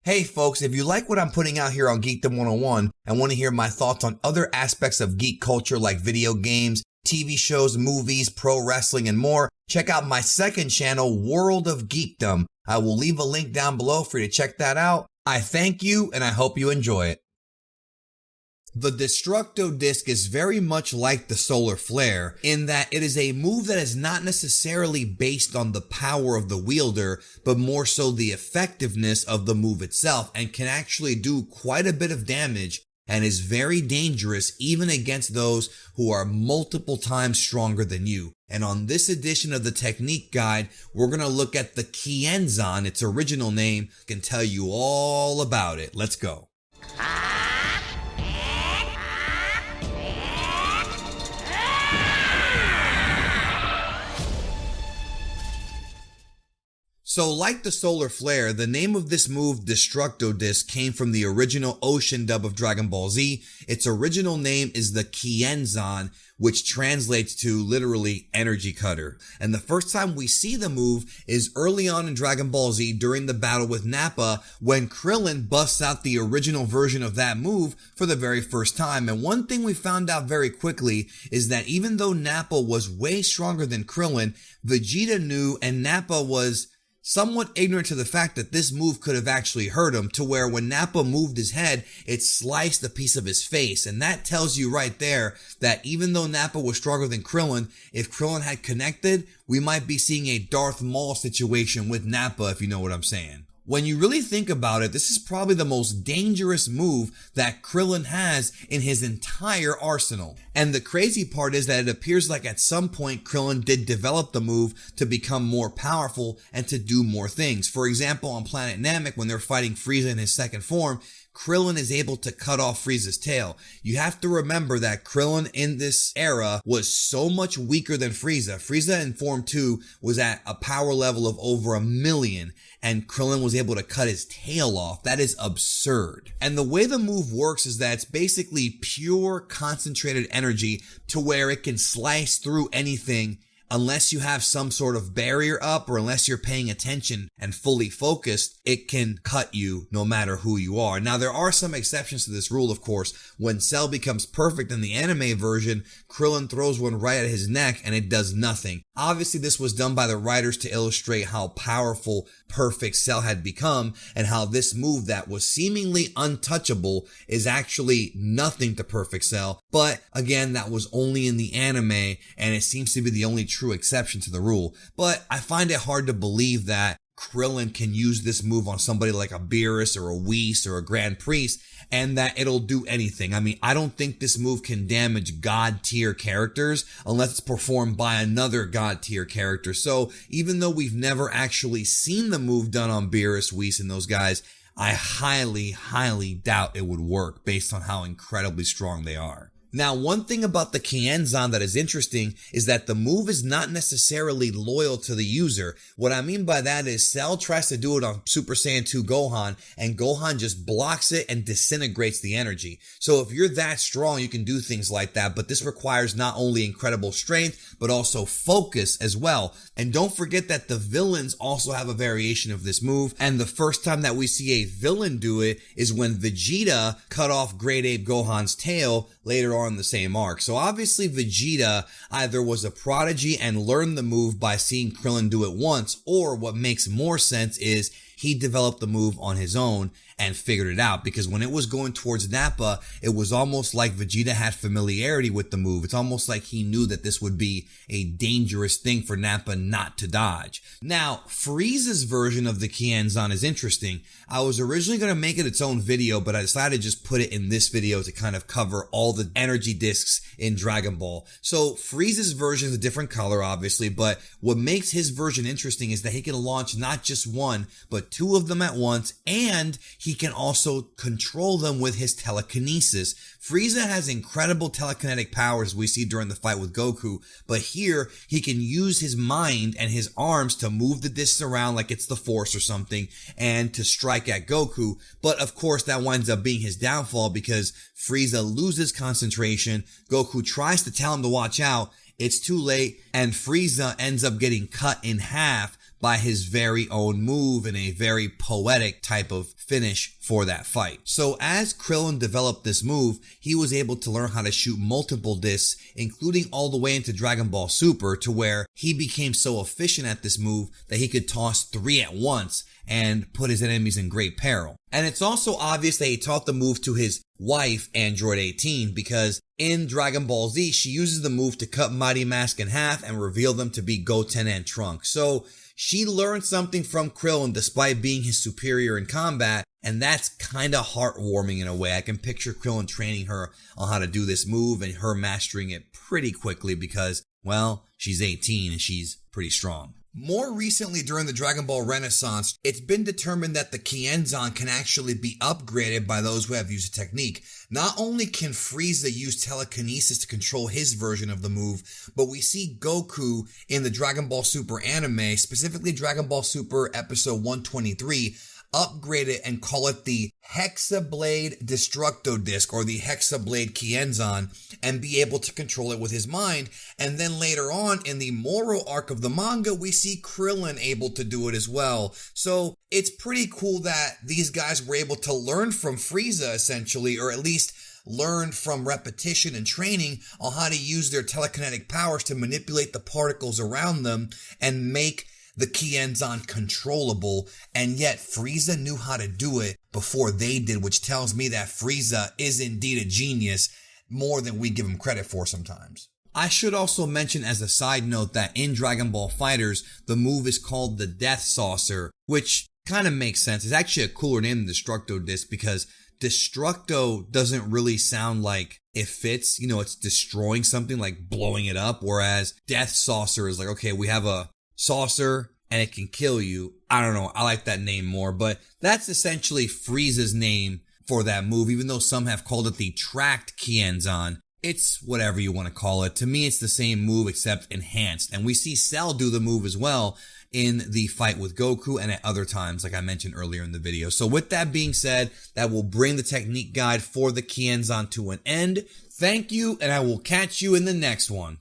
Hey folks, if you like what I'm putting out here on Geekdom 101 and want to hear my thoughts on other aspects of geek culture like video games, TV shows, movies, pro wrestling, and more, check out my second channel, World of Geekdom. I will leave a link down below for you to check that out. I thank you and I hope you enjoy it. The Destructo disc is very much like the solar flare in that it is a move that is not necessarily based on the power of the wielder, but more so the effectiveness of the move itself, and can actually do quite a bit of damage and is very dangerous even against those who are multiple times stronger than you. And on this edition of the technique guide, we're going to look at the Kienzan, its original name. I can tell you all about it. Let's go. So like the solar flare, the name of this move, Destructo disc, came from the original Ocean dub of Dragon Ball Z. Its original name is the Kienzan, which translates to literally energy cutter. And the first time we see the move is early on in Dragon Ball Z during the battle with Nappa, when Krillin busts out the original version of that move for the very first time. And one thing we found out very quickly is that even though Nappa was way stronger than Krillin, Vegeta knew, and Nappa was somewhat ignorant to the fact that this move could have actually hurt him, to where when Nappa moved his head, it sliced a piece of his face. And that tells you right there that even though Nappa was stronger than Krillin, if Krillin had connected, we might be seeing a Darth Maul situation with Nappa, if you know what I'm saying. When you really think about it, this is probably the most dangerous move that Krillin has in his entire arsenal. And the crazy part is that it appears like at some point Krillin did develop the move to become more powerful and to do more things. For example, on Planet Namek, when they're fighting Frieza in his second form, Krillin is able to cut off Frieza's tail. You have to remember that Krillin in this era was so much weaker than Frieza. Frieza in Form 2 was at a power level of over 1,000,000, and Krillin was able to cut his tail off. That is absurd. And the way the move works is that it's basically pure concentrated energy to where it can slice through anything. Unless you have some sort of barrier up, or unless you're paying attention and fully focused, it can cut you no matter who you are. Now, there are some exceptions to this rule, of course. When Cell becomes perfect in the anime version, Krillin throws one right at his neck and it does nothing. Obviously, this was done by the writers to illustrate how powerful perfect Cell had become, and how this move that was seemingly untouchable is actually nothing to perfect Cell. But again, that was only in the anime, and it seems to be the only true exception to the rule. But I find it hard to believe that Krillin can use this move on somebody like a Beerus or a Whis or a Grand Priest, and that it'll do anything. I mean, I don't think this move can damage God tier characters unless it's performed by another God tier character. So even though we've never actually seen the move done on Beerus, Whis, and those guys, I highly doubt it would work based on how incredibly strong they are. Now, one thing about the Kienzan that is interesting is that the move is not necessarily loyal to the user. What I mean by that is Cell tries to do it on Super Saiyan 2 Gohan, and Gohan just blocks it and disintegrates the energy. So if you're that strong, you can do things like that, but this requires not only incredible strength, but also focus as well. And don't forget that the villains also have a variation of this move, and the first time that we see a villain do it is when Vegeta cut off Great Ape Gohan's tail later on in the same arc. So obviously Vegeta either was a prodigy and learned the move by seeing Krillin do it once, or what makes more sense is he developed the move on his own and figured it out, because when it was going towards Nappa, it was almost like Vegeta had familiarity with the move. It's almost like he knew that this would be a dangerous thing for Nappa not to dodge. Now, Frieza's version of the Kienzan is interesting. I was originally going to make it its own video, but I decided to just put it in this video to kind of cover all the energy discs in Dragon Ball. So Frieza's version is a different color, obviously, but what makes his version interesting is that he can launch not just one, but two of them at once, and he can also control them with his telekinesis. Frieza has incredible telekinetic powers we see during the fight with Goku, but here he can use his mind and his arms to move the discs around like it's the Force or something, and to strike at Goku. But of course that winds up being his downfall, because Frieza loses concentration. Goku tries to tell him to watch out. It's too late, and Frieza ends up getting cut in half by his very own move in a very poetic type of finish for that fight. So as Krillin developed this move, he was able to learn how to shoot multiple discs, including all the way into Dragon Ball Super, to where he became so efficient at this move that he could toss 3 at once and put his enemies in great peril. And it's also obvious that he taught the move to his wife, Android 18, because in Dragon Ball Z, she uses the move to cut Mighty Mask in half and reveal them to be Goten and Trunks. So she learned something from Krillin despite being his superior in combat, and that's kind of heartwarming in a way. I can picture Krillin training her on how to do this move and her mastering it pretty quickly because, well, she's 18 and she's pretty strong. More recently, during the Dragon Ball Renaissance, it's been determined that the Kienzan can actually be upgraded by those who have used the technique. Not only can Frieza use telekinesis to control his version of the move, but we see Goku in the Dragon Ball Super anime, specifically Dragon Ball Super episode 123, upgrade it and call it the Hexablade Destructo disc or the Hexablade Kienzan and be able to control it with his mind. And then later on in the Moro arc of the manga, we see Krillin able to do it as well. So it's pretty cool that these guys were able to learn from Frieza essentially, or at least learn from repetition and training on how to use their telekinetic powers to manipulate the particles around them and make the Kienzan controllable, and yet Frieza knew how to do it before they did, which tells me that Frieza is indeed a genius, more than we give him credit for sometimes. I should also mention as a side note that in Dragon Ball FighterZ, the move is called the Death Saucer, which kind of makes sense. It's actually a cooler name than Destructo Disc because Destructo doesn't really sound like it fits. You know, it's destroying something, like blowing it up, whereas Death Saucer is like, okay, we have a saucer and it can kill you. I don't know. I like that name more, but that's essentially Frieza's name for that move, even though some have called it the Tracked Kienzan. It's whatever you want to call it. To me, it's the same move except enhanced. And we see Cell do the move as well in the fight with Goku and at other times, like I mentioned earlier in the video. So with that being said, that will bring the technique guide for the Kienzan to an end. Thank you, and I will catch you in the next one.